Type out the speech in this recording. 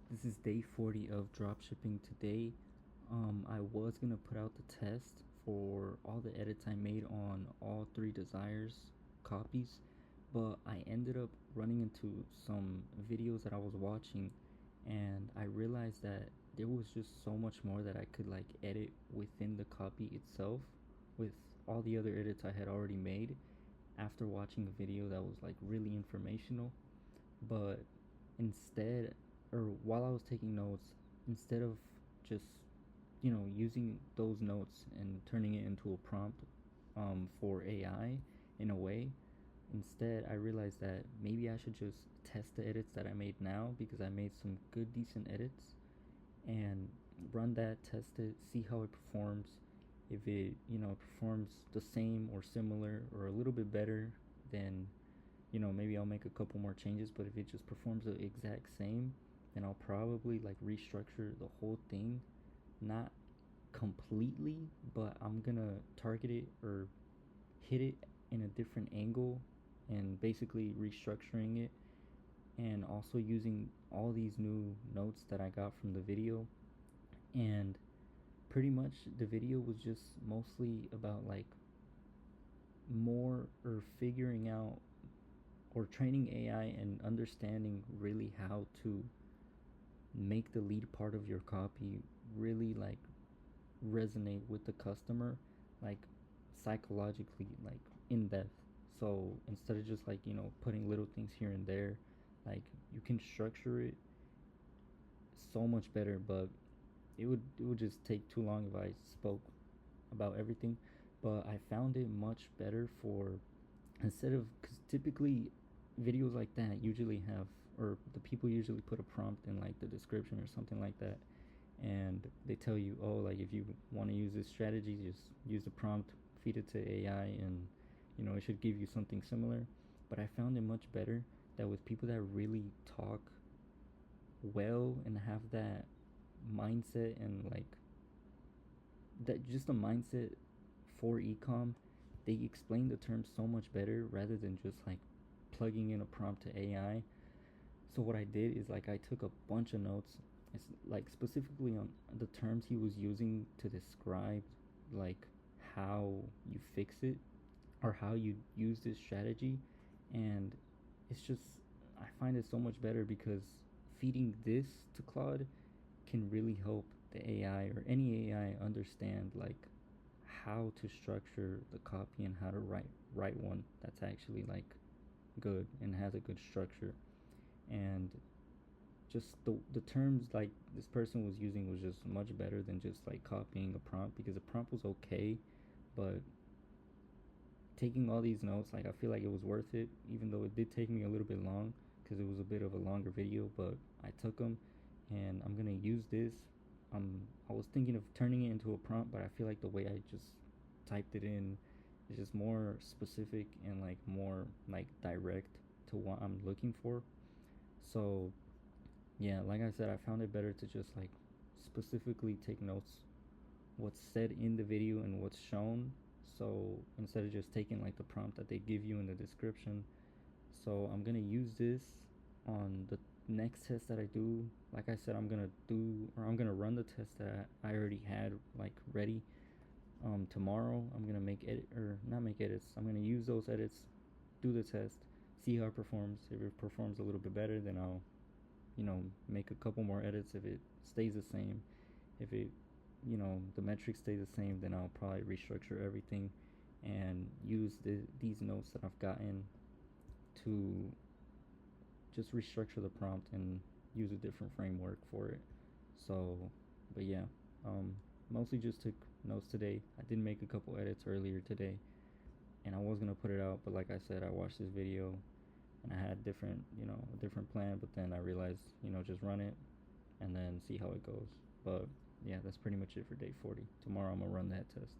This is day 40 of dropshipping today. I was gonna put out the test for all the edits I made on all three desires copies, but I ended up running into some videos that I was watching, and I realized that there was just so much more that I could like edit within the copy itself with all the other edits I had already made after watching a video that was like really informational. But instead, or while I was taking notes, instead of just using those notes and turning it into a prompt for AI in a way, instead I realized that maybe I should just test the edits that I made now, because I made some good decent edits, and run that, test it, see how it performs. If it performs the same or similar or a little bit better, then maybe I'll make a couple more changes. But if it just performs the exact same, then I'll probably like restructure the whole thing. Not completely, but I'm gonna target it or hit it in a different angle, and basically restructuring it, and also using all these new notes that I got from the video. And pretty much the video was just mostly about like more or figuring out or training AI and understanding really how to make the lead part of your copy really like resonate with the customer, like psychologically, like in depth. So instead of just like putting little things here and there, like you can structure it so much better. But it would just take too long if I spoke about everything. But I found it much better for, instead of, because typically videos like that usually have, or the people usually put a prompt in like the description or something like that, and they tell you, oh, like if you want to use this strategy, just use the prompt, feed it to AI, and it should give you something similar. But I found it much better that with people that really talk well and have that mindset, and like that, just a mindset for ecom, they explain the terms so much better rather than just like plugging in a prompt to AI. So what I did is like I took a bunch of notes. It's like specifically on the terms he was using to describe like how you fix it or how you use this strategy. And it's just, I find it so much better because feeding this to Claude can really help the AI or any AI understand like how to structure the copy and how to write one that's actually like good and has a good structure. And just the terms like this person was using was just much better than just like copying a prompt, because the prompt was okay, but taking all these notes, like I feel like it was worth it, even though it did take me a little bit long because it was a bit of a longer video. But I took them, and I'm gonna use this. I was thinking of turning it into a prompt, but I feel like the way I just typed it in is just more specific and like more like direct to what I'm looking for. So yeah, like I said, I found it better to just like specifically take notes what's said in the video and what's shown. So instead of just taking like the prompt that they give you in the description. So I'm gonna use this on the next test that I do. Like I said, I'm gonna run the test that I already had like ready. Tomorrow I'm gonna make edit, or not make edits, I'm gonna use those edits, do the test, see how it performs. If it performs a little bit better, then I'll make a couple more edits. If it stays the same, if it the metrics stay the same, then I'll probably restructure everything and use these notes that I've gotten to just restructure the prompt and use a different framework for it. So, but yeah, mostly just took notes today. I did make a couple edits earlier today, and I was gonna put it out, but like I said, I watched this video and I had a different plan, but then I realized, just run it and then see how it goes. But yeah, that's pretty much it for day 40. Tomorrow I'm gonna run that test.